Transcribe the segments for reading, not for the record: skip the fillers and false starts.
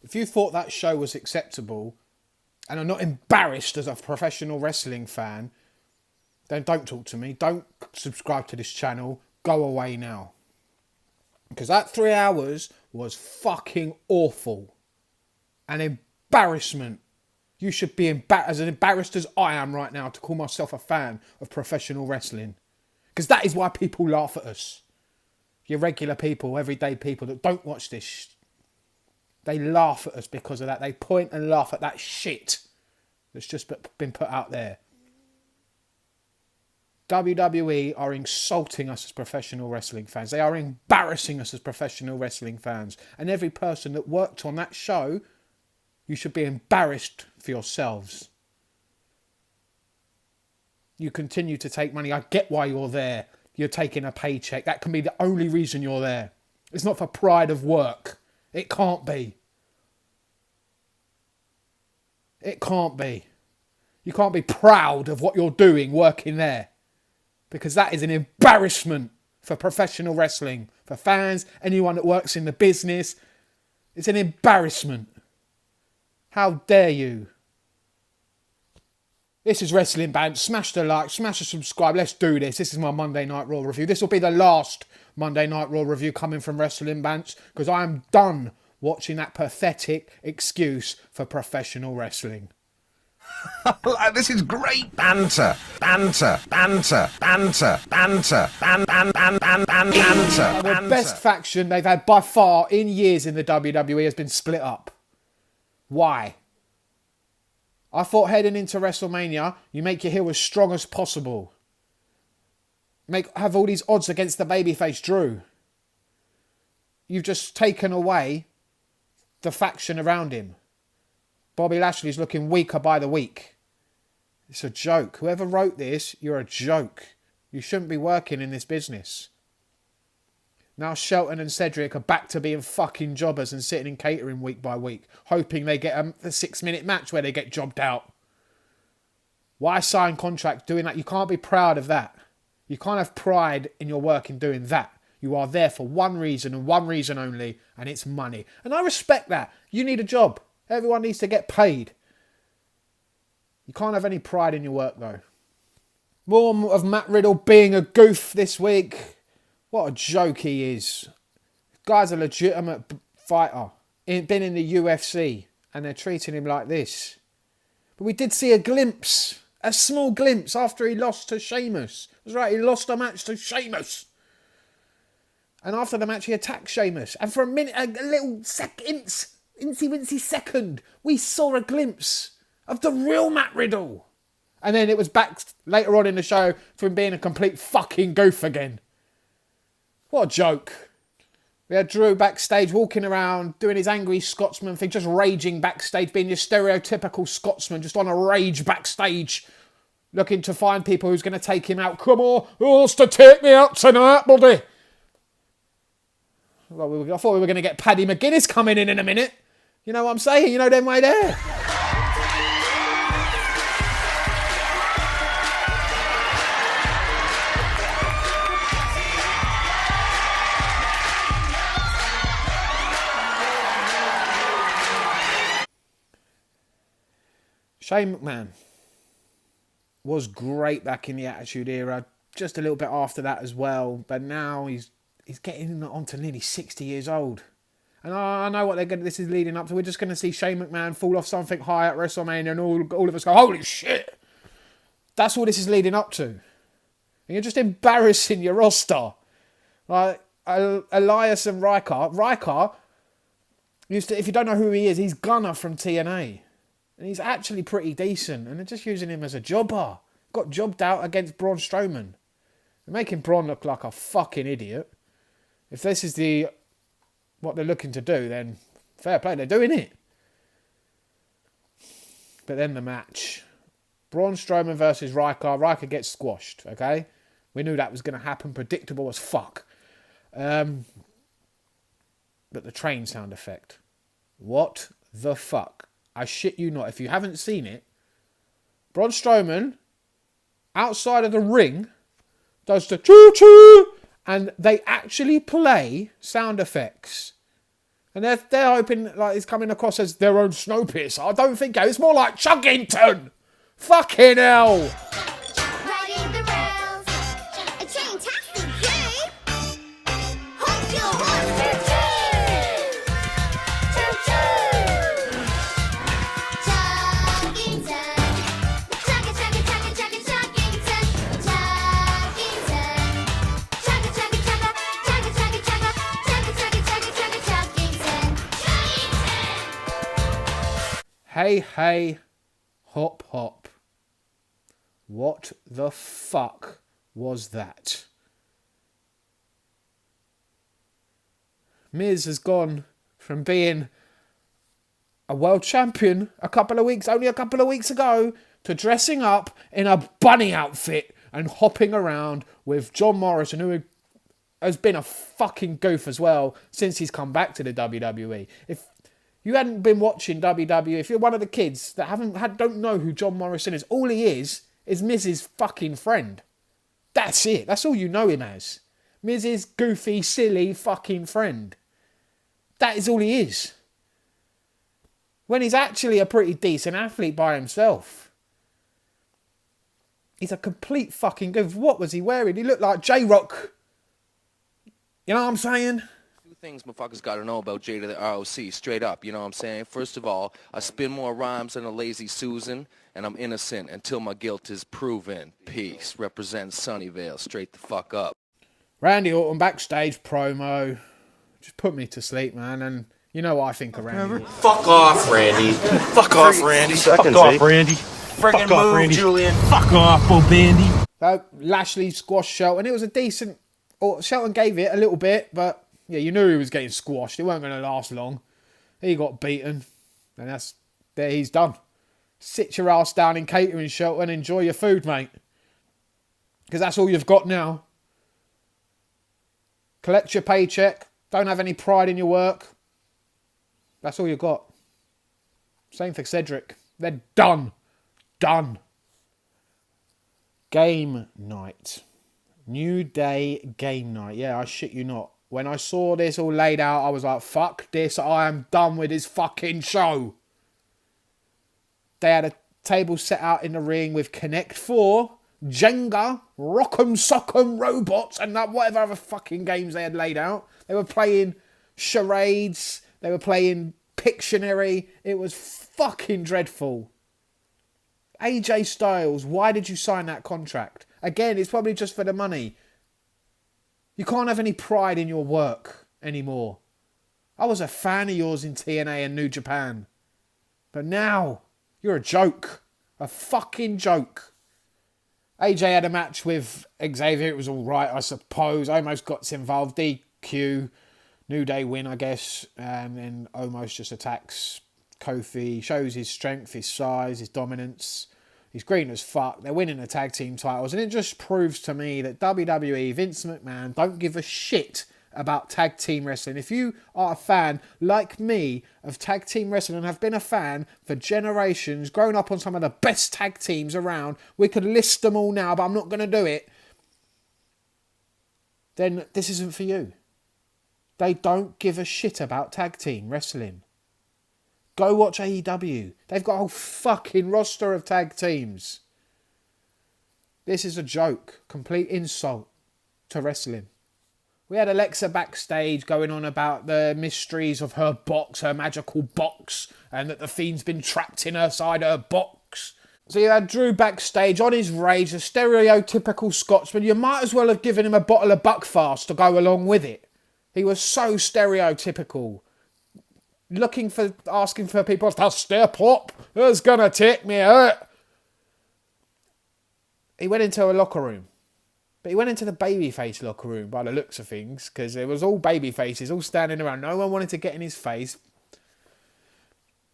If you thought that show was acceptable and are not embarrassed as a professional wrestling fan, then don't talk to me. Don't subscribe to this channel. Go away now. Because that 3 hours was fucking awful. An embarrassment. You should be as embarrassed as I am right now to call myself a fan of professional wrestling. Because that is why people laugh at us. Your regular people, everyday people that don't watch this. They laugh at us because of that. They point and laugh at that shit that's just been put out there. WWE are insulting us as professional wrestling fans. They are embarrassing us as professional wrestling fans. And every person that worked on that show, you should be embarrassed for yourselves. You continue to take money. I get why you're there. You're taking a paycheck. That can be the only reason you're there. It's not for pride of work. It can't be. It can't be. You can't be proud of what you're doing working there. Because that is an embarrassment for professional wrestling. For fans, anyone that works in the business. It's an embarrassment. How dare you? This is Wrestling Band. Smash the like, smash the subscribe. Let's do this. This is my Monday Night Raw review. This will be the last Monday Night Raw review coming from Wrestling Band. Because I am done watching that pathetic excuse for professional wrestling. This is great banter. Banter. The best faction they've had by far in years in the WWE has been split up. Why? I thought heading into WrestleMania, you make your heel as strong as possible. Have all these odds against the babyface Drew. You've just taken away the faction around him. Bobby Lashley's looking weaker by the week. It's a joke. Whoever wrote this, you're a joke. You shouldn't be working in this business. Now Shelton and Cedric are back to being fucking jobbers and sitting in catering week by week, hoping they get a 6-minute match where they get jobbed out. Why sign contracts doing that? You can't be proud of that. You can't have pride in your work in doing that. You are there for one reason and one reason only, and it's money. And I respect that. You need a job. Everyone needs to get paid. You can't have any pride in your work, though. More of Matt Riddle being a goof this week. What a joke he is. Guy's a legitimate fighter. Been in the UFC, and they're treating him like this. But we did see a glimpse, a small glimpse, after he lost to Sheamus. That's right, he lost a match to Sheamus. And after the match, he attacked Sheamus. And for a minute, a little incy-wincy second, we saw a glimpse of the real Matt Riddle. And then it was back later on in the show to him being a complete fucking goof again. What a joke. We had Drew backstage walking around, doing his angry Scotsman thing, just raging backstage, being your stereotypical Scotsman, just on a rage backstage, looking to find people who's going to take him out. Come on, who wants to take me out tonight, buddy? Well, I thought we were going to get Paddy McGuinness coming in a minute. You know what I'm saying? You know them way there. Shane McMahon was great back in the Attitude Era, just a little bit after that as well, but now he's getting on to nearly 60 years old. And I know what this is leading up to. We're just going to see Shane McMahon fall off something high at WrestleMania and all of us go, holy shit! That's what this is leading up to. And you're just embarrassing your roster. Like, Elias and Ryker. Ryker, if you don't know who he is, he's Gunner from TNA. And he's actually pretty decent. And they're just using him as a jobber. Got jobbed out against Braun Strowman. They're making Braun look like a fucking idiot. If this is what they're looking to do, then fair play. They're doing it. But then the match. Braun Strowman versus Ryker. Ryker gets squashed, okay? We knew that was going to happen. Predictable as fuck. But the train sound effect. What the fuck? I shit you not. If you haven't seen it, Braun Strowman, outside of the ring, does the choo-choo, and they actually play sound effects And they're hoping like he's coming across as their own Snowpiercer. I don't think so. It's more like Chuggington. Fucking hell. Riding the rails, a fantastic game. Hold your horse, Chuggington, chugga chugga chugga chugga Chuggington, Chuggington, chugga chugga chugga chugga chugga chugga chugga chugga chugga chugga Chuggington. Hey, hey, hop, hop. What the fuck was that? Miz has gone from being a world champion only a couple of weeks ago, to dressing up in a bunny outfit and hopping around with John Morrison, who has been a fucking goof as well since he's come back to the WWE. If you hadn't been watching WWE, if you're one of the kids that don't know who John Morrison is, all he is Miz's fucking friend. That's it. That's all you know him as. Miz's goofy, silly fucking friend. That is all he is. When he's actually a pretty decent athlete by himself. He's a complete fucking goof. What was he wearing? He looked like J-Rock. You know what I'm saying? Two things motherfuckers gotta know about Jada the ROC, straight up, you know what I'm saying? First of all, I spin more rhymes than a lazy Susan, and I'm innocent until my guilt is proven. Peace. Represent Sunnyvale, straight the fuck up. Randy Orton backstage promo. Just put me to sleep, man, and you know what I think of Randy Orton. Fuck off, Randy. Fuck off, Randy. Fuck off, Randy. Friggin' move, Randy. Julian. Fuck off, oh Bandy. So Lashley squashed Shelton. It was a decent... Shelton gave it a little bit, but yeah, you knew he was getting squashed. It weren't going to last long. He got beaten, and there he's done. Sit your ass down in catering, Shelton. Enjoy your food, mate. Because that's all you've got now. Collect your paycheck. Don't have any pride in your work. That's all you've got. Same for Cedric. They're done. Done. Game night. New Day game night. Yeah, I shit you not. When I saw this all laid out, I was like, fuck this. I am done with this fucking show. They had a table set out in the ring with Connect 4, Jenga, Rock'em Sock'em Robots, and whatever other fucking games they had laid out. They were playing charades. They were playing Pictionary. It was fucking dreadful. AJ Styles, why did you sign that contract? Again, it's probably just for the money. You can't have any pride in your work anymore. I was a fan of yours in TNA and New Japan. But now, you're a joke. A fucking joke. AJ had a match with Xavier. It was alright, I suppose. Almost got involved. DQ. New Day win, I guess. And then Omos just attacks Kofi. Shows his strength, his size, his dominance. He's green as fuck. They're winning the tag team titles. And it just proves to me that WWE, Vince McMahon, don't give a shit about tag team wrestling. If you are a fan, like me, of tag team wrestling and have been a fan for generations, grown up on some of the best tag teams around, we could list them all now, but I'm not going to do it, then this isn't for you. They don't give a shit about tag team wrestling. Go watch AEW. They've got a whole fucking roster of tag teams. This is a joke. Complete insult to wrestling. We had Alexa backstage going on about the mysteries of her box, her magical box, and that the Fiend's been trapped in her box. So you had Drew backstage on his rage, a stereotypical Scotsman. You might as well have given him a bottle of Buckfast to go along with it. He was so stereotypical. Asking for people to step up. Who's gonna take me out? He went into a locker room. But he went into the babyface locker room by the looks of things, because it was all baby faces, all standing around. No one wanted to get in his face.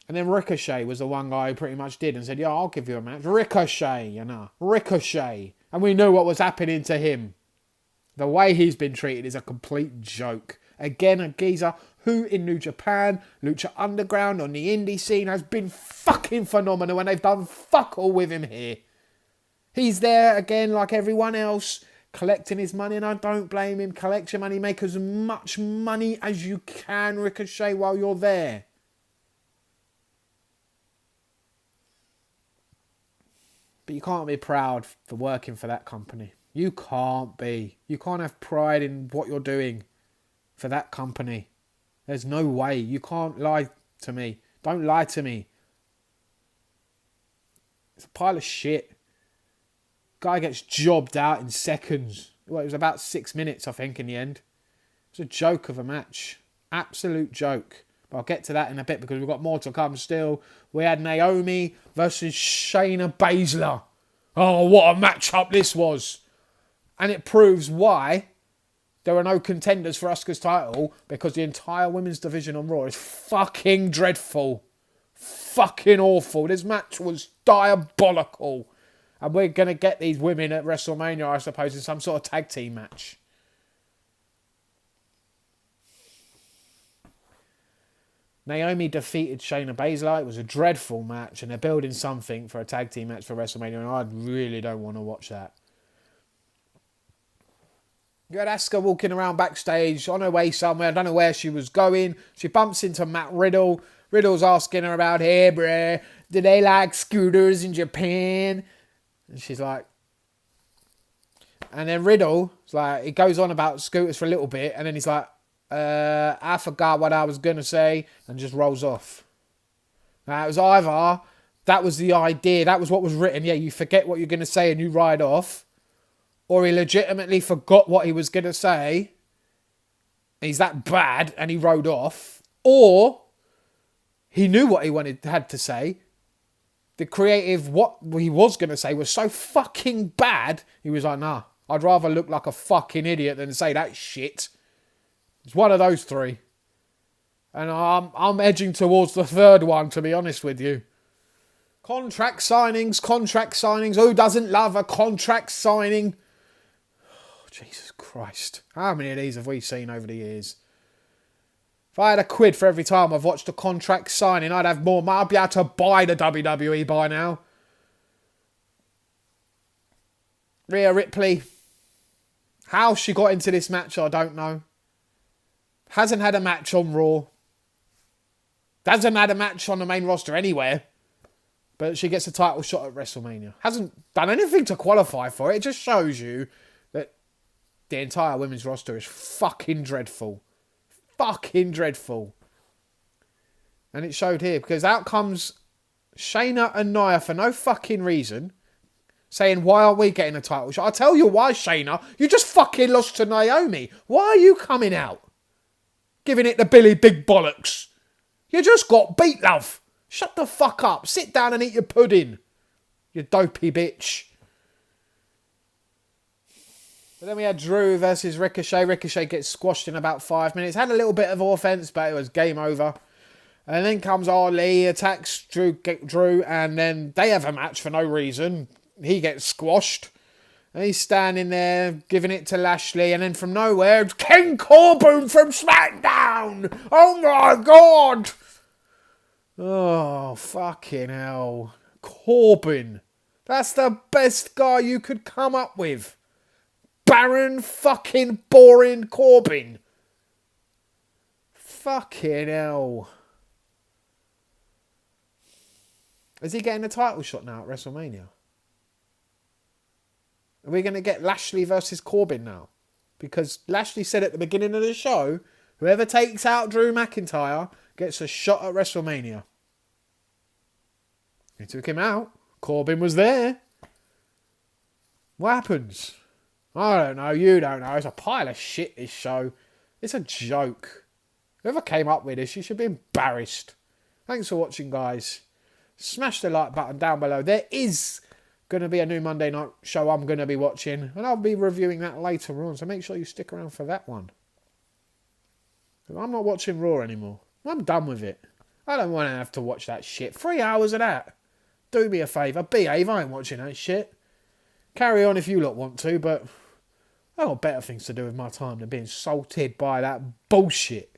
And then Ricochet was the one guy who pretty much did and said, yeah, I'll give you a match. Ricochet, Ricochet. And we knew what was happening to him. The way he's been treated is a complete joke. Again, a geezer who in New Japan, Lucha Underground, on the indie scene has been fucking phenomenal, and they've done fuck all with him here. He's there again like everyone else, collecting his money, and I don't blame him. Collect your money, make as much money as you can, Ricochet, while you're there. But you can't be proud for working for that company. You can't be. You can't have pride in what you're doing for that company. There's no way. You can't lie to me. Don't lie to me. It's a pile of shit. Guy gets jobbed out in seconds. Well, it was about 6 minutes, I think, in the end. It was a joke of a match. Absolute joke. But I'll get to that in a bit because we've got more to come still. We had Naomi versus Shayna Baszler. Oh, what a matchup this was. And it proves why there are no contenders for Asuka's title, because the entire women's division on Raw is fucking dreadful. Fucking awful. This match was diabolical. And we're going to get these women at WrestleMania, I suppose, in some sort of tag team match. Naomi defeated Shayna Baszler. It was a dreadful match, and they're building something for a tag team match for WrestleMania, and I really don't want to watch that. You had Asuka walking around backstage on her way somewhere. I don't know where she was going. She bumps into Matt Riddle. Riddle's asking her about, hey, bruh, do they like scooters in Japan? And she's like... And then Riddle's like, he goes on about scooters for a little bit, and then he's like, I forgot what I was going to say, and just rolls off. Now, it was either, that was the idea, that was what was written, yeah, you forget what you're going to say and you ride off, or he legitimately forgot what he was going to say, he's that bad, and he rode off, or he knew what he had to say, the creative, what he was going to say was so fucking bad, he was like, nah, I'd rather look like a fucking idiot than say that shit. It's one of those three. And I'm edging towards the third one, to be honest with you. Contract signings. Who doesn't love a contract signing? Oh, Jesus Christ. How many of these have we seen over the years? If I had £1 for every time I've watched a contract signing, I'd have more money. I'd be able to buy the WWE by now. Rhea Ripley. How she got into this match, I don't know. Hasn't had a match on Raw. Hasn't had a match on the main roster anywhere. But she gets a title shot at WrestleMania. Hasn't done anything to qualify for it. It just shows you that the entire women's roster is fucking dreadful. Fucking dreadful. And it showed here, because out comes Shayna and Nia for no fucking reason, saying, why aren't we getting a title shot? I'll tell you why, Shayna. You just fucking lost to Naomi. Why are you coming out? Giving it the Billy Big Bollocks. You just got beat, love. Shut the fuck up. Sit down and eat your pudding. You dopey bitch. But then we had Drew versus Ricochet. Ricochet gets squashed in about 5 minutes. Had a little bit of offense, but it was game over. And then comes Ali, attacks Drew, and then they have a match for no reason. He gets squashed. And he's standing there, giving it to Lashley, and then from nowhere, it's King Corbin from SmackDown! Oh my God! Oh, fucking hell. Corbin. That's the best guy you could come up with. Baron fucking boring Corbin. Fucking hell. Is he getting a title shot now at WrestleMania? Are we going to get Lashley versus Corbin now? Because Lashley said at the beginning of the show, whoever takes out Drew McIntyre gets a shot at WrestleMania. He took him out. Corbin was there. What happens? I don't know. You don't know. It's a pile of shit, this show. It's a joke. Whoever came up with this, you should be embarrassed. Thanks for watching, guys. Smash the like button down below. There is going to be a new Monday night show I'm going to be watching, and I'll be reviewing that later on, so make sure you stick around for that one. I'm not watching Raw anymore. I'm done with it. I don't want to have to watch that shit. 3 hours of that. Do me a favour. Behave. I ain't watching that shit. Carry on if you lot want to, but I've got better things to do with my time than being salted by that bullshit.